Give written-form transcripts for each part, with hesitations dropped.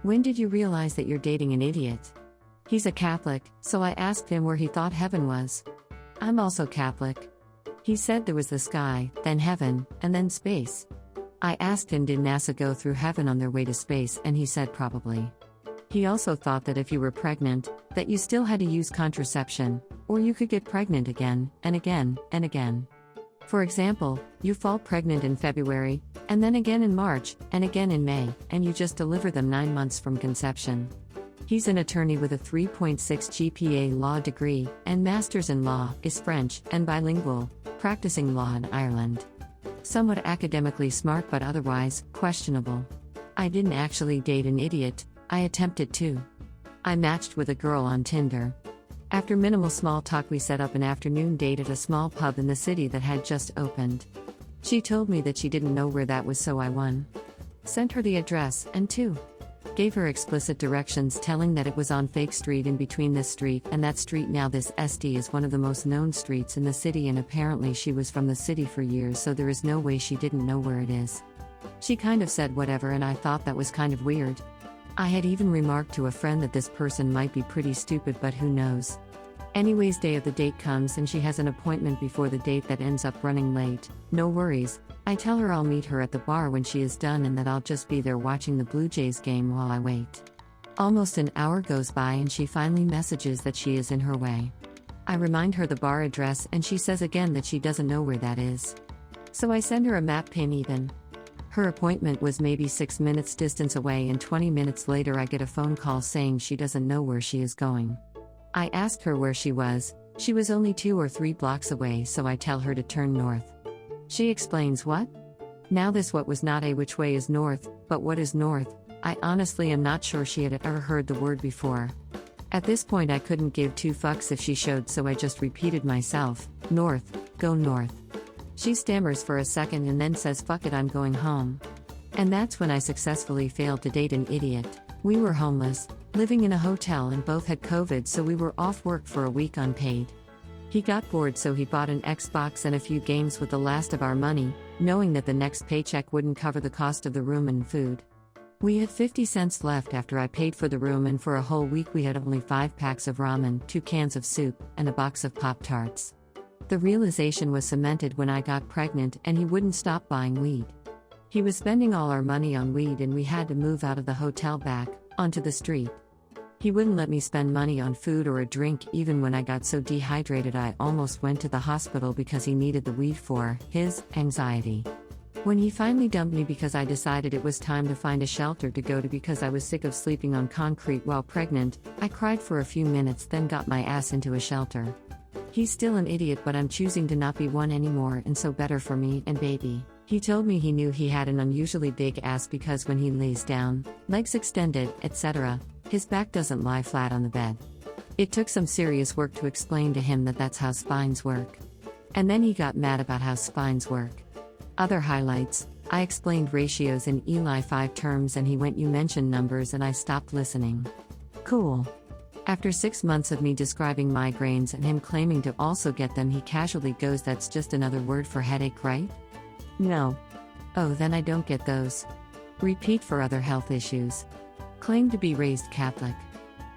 When did you realize that you're dating an idiot? He's a Catholic, so I asked him where he thought heaven was. I'm also Catholic. He said there was the sky, then heaven, and then space. I asked him, did NASA go through heaven on their way to space, and he said probably. He also thought that if you were pregnant, that you still had to use contraception, or you could get pregnant again, and again, and again. For example, you fall pregnant in February, and then again in March, and again in May, and you just deliver them 9 months from conception. He's an attorney with a 3.6 GPA law degree, and master's in law, is French, and bilingual, practicing law in Ireland. Somewhat academically smart but otherwise, questionable. I didn't actually date an idiot, I attempted to. I matched with a girl on Tinder. After minimal small talk, we set up an afternoon date at a small pub in the city that had just opened. She told me that she didn't know where that was, so I 1. Sent her the address, and 2. Gave her explicit directions telling that it was on Fake Street in between this street and that street. Now this SD is one of the most known streets in the city, and apparently she was from the city for years, so there is no way she didn't know where it is. She kind of said whatever, and I thought that was kind of weird. I had even remarked to a friend that this person might be pretty stupid, but who knows. Anyways, day of the date comes and she has an appointment before the date that ends up running late. No worries, I tell her I'll meet her at the bar when she is done and that I'll just be there watching the Blue Jays game while I wait. Almost an hour goes by and she finally messages that she is in her way. I remind her the bar address and she says again that she doesn't know where that is. So I send her a map pin even. Her appointment was maybe 6 minutes distance away, and 20 minutes later I get a phone call saying she doesn't know where she is going. I asked her where she was. She was only 2 or 3 blocks away, so I tell her to turn north. She explains what? Now this what was not a which way is north, but what is north. I honestly am not sure she had ever heard the word before. At this point I couldn't give 2 fucks if she showed, so I just repeated myself, north, go north. She stammers for a second and then says fuck it, I'm going home. And that's when I successfully failed to date an idiot. We were homeless, living in a hotel, and both had COVID, so we were off work for a week unpaid. He got bored, so he bought an Xbox and a few games with the last of our money, knowing that the next paycheck wouldn't cover the cost of the room and food. We had 50 cents left after I paid for the room, and for a whole week we had only 5 packs of ramen, 2 cans of soup, and a box of Pop-Tarts. The realization was cemented when I got pregnant and he wouldn't stop buying weed. He was spending all our money on weed and we had to move out of the hotel back, onto the street. He wouldn't let me spend money on food or a drink, even when I got so dehydrated I almost went to the hospital because he needed the weed for his anxiety. When he finally dumped me because I decided it was time to find a shelter to go to because I was sick of sleeping on concrete while pregnant, I cried for a few minutes, then got my ass into a shelter. He's still an idiot, but I'm choosing to not be one anymore, and so better for me and baby. He told me he knew he had an unusually big ass because when he lays down, legs extended, etc., his back doesn't lie flat on the bed. It took some serious work to explain to him that that's how spines work. And then he got mad about how spines work. Other highlights, I explained ratios in Eli 5 terms and he went, you mentioned numbers, and I stopped listening. Cool. After 6 months of me describing migraines and him claiming to also get them, he casually goes, that's just another word for headache, right? No. Oh, then I don't get those. Repeat for other health issues. Claimed to be raised Catholic.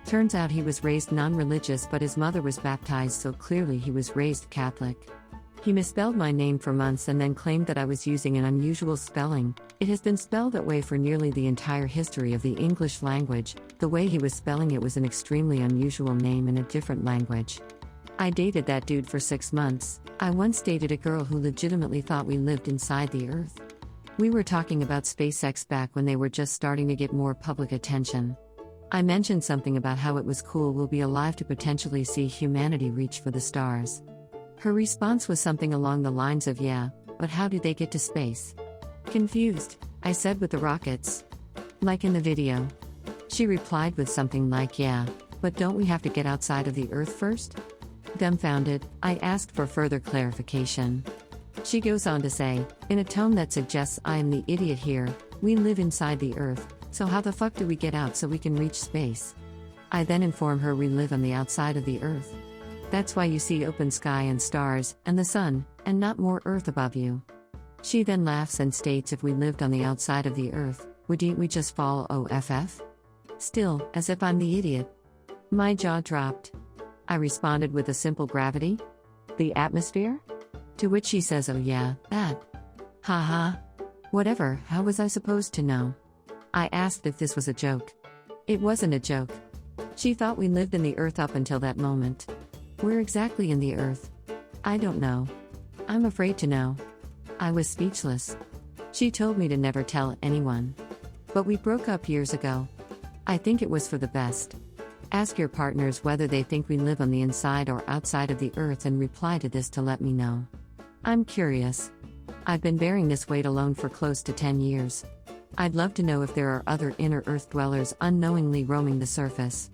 Turns out he was raised non-religious, but his mother was baptized, so clearly he was raised Catholic. He misspelled my name for months and then claimed that I was using an unusual spelling. It has been spelled that way for nearly the entire history of the English language. The way he was spelling it was an extremely unusual name in a different language. I dated that dude for 6 months. I once dated a girl who legitimately thought we lived inside the Earth. We were talking about SpaceX back when they were just starting to get more public attention. I mentioned something about how it was cool we'll be alive to potentially see humanity reach for the stars. Her response was something along the lines of, yeah, but how do they get to space? Confused, I said, with the rockets. Like in the video. She replied with something like, yeah, but don't we have to get outside of the Earth first? Dumbfounded, I asked for further clarification. She goes on to say, in a tone that suggests I am the idiot here, we live inside the Earth, so how the fuck do we get out so we can reach space? I then inform her we live on the outside of the Earth. That's why you see open sky and stars, and the sun, and not more Earth above you. She then laughs and states, if we lived on the outside of the Earth, wouldn't we just fall OFF? Still, as if I'm the idiot. My jaw dropped. I responded with a simple gravity. The atmosphere? To which she says, oh yeah, that. Haha. Whatever, how was I supposed to know? I asked if this was a joke. It wasn't a joke. She thought we lived in the earth up until that moment. Where exactly in the earth? I don't know. I'm afraid to know. I was speechless. She told me to never tell anyone. But we broke up years ago. I think it was for the best. Ask your partners whether they think we live on the inside or outside of the earth and reply to this to let me know. I'm curious. I've been bearing this weight alone for close to 10 years. I'd love to know if there are other inner earth dwellers unknowingly roaming the surface.